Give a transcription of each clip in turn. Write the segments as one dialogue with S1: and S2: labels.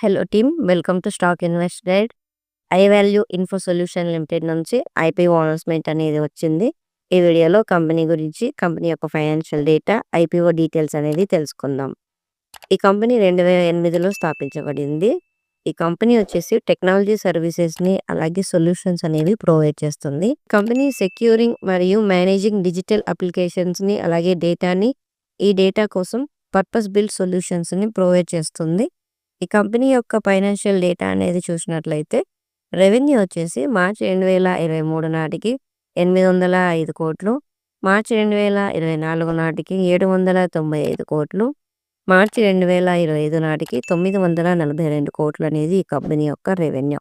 S1: Hello team, welcome to stock invest guide. I value info solution limited నుంచి IPO announcement అనేది వచ్చింది. ఈ వీడియోలో కంపెనీ గురించి, కంపెనీ యొక్క ఫైనాన్షియల్ డేటా, ఐపీఓ డీటెయిల్స్ అనేది తెలుసుకుందాం. ఈ కంపెనీ 2008లో స్థాపించబడింది. ఈ కంపెనీ వచ్చేసి టెక్నాలజీ సర్వీసెస్ని అలాగే సొల్యూషన్స్ అనేవి ప్రొవైడ్ చేస్తుంది. కంపెనీ సెక్యూరింగ్ మరియు మేనేజింగ్ డిజిటల్ అప్లికేషన్స్ని అలాగే డేటాని, ఈ డేటా కోసం పర్పస్ బిల్డ్ సొల్యూషన్స్ని ప్రొవైడ్ చేస్తుంది. ఈ కంపెనీ యొక్క ఫైనాన్షియల్ డేటా అనేది చూసినట్లయితే రెవెన్యూ వచ్చేసి మార్చి 2023 నాటికి 805 కోట్లు, మార్చి 2024 నాటికి 795 కోట్లు, మార్చి 2025 నాటికి 942 కోట్లు అనేది ఈ కంపెనీ యొక్క రెవెన్యూ.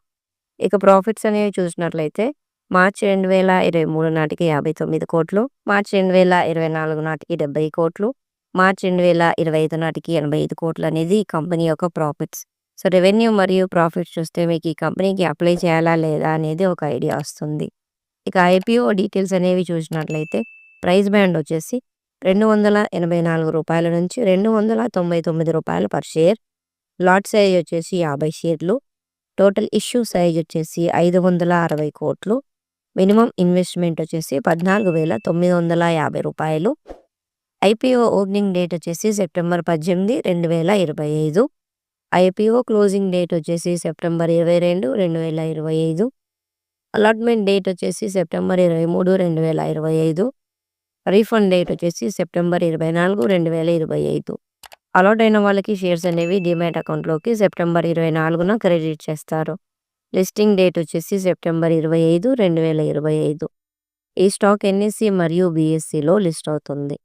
S1: ఇక ప్రాఫిట్స్ అనేవి చూసినట్లయితే మార్చి 2023 నాటికి 59 కోట్లు, మార్చి 2024 నాటికి 70 కోట్లు, మార్చి 2025 నాటికి 85 కోట్లు అనేది ఈ కంపెనీ యొక్క ప్రాఫిట్స్. సో రెవెన్యూ మరియు ప్రాఫిట్స్ చూస్తే మీకు ఈ కంపెనీకి అప్లై చేయాలా లేదా అనేది ఒక ఐడియా వస్తుంది. ఇక ఐపీఓ డీటెయిల్స్ అనేవి చూసినట్లయితే ప్రైస్ బ్యాండ్ వచ్చేసి ₹284 నుంచి ₹299 పర్ షేర్. లాట్ సైజ్ వచ్చేసి 50 షేర్లు. టోటల్ ఇష్యూ సైజ్ వచ్చేసి 560 కోట్లు. మినిమం ఇన్వెస్ట్మెంట్ వచ్చేసి ₹14,950. ఐపీఓ ఓపెనింగ్ డేట్ వచ్చేసి సెప్టెంబర్ 18, 2025. ఐపీఓ క్లోజింగ్ డేట్ వచ్చేసి సెప్టెంబర్ 22, 2025. అలాట్మెంట్ డేట్ వచ్చేసి సెప్టెంబర్ 23, 2025. రీఫండ్ డేట్ వచ్చేసి సెప్టెంబర్ 24, 2025. అలాట్ అయిన వాళ్ళకి షేర్స్ అనేవి డిమాట్ అకౌంట్లోకి సెప్టెంబర్ 24న క్రెడిట్ చేస్తారు. లిస్టింగ్ డేట్ వచ్చేసి సెప్టెంబర్ 25, 2025. ఈ స్టాక్ ఎన్ఎస్సి మరియు బిఎస్సిలో లిస్ట్ అవుతుంది.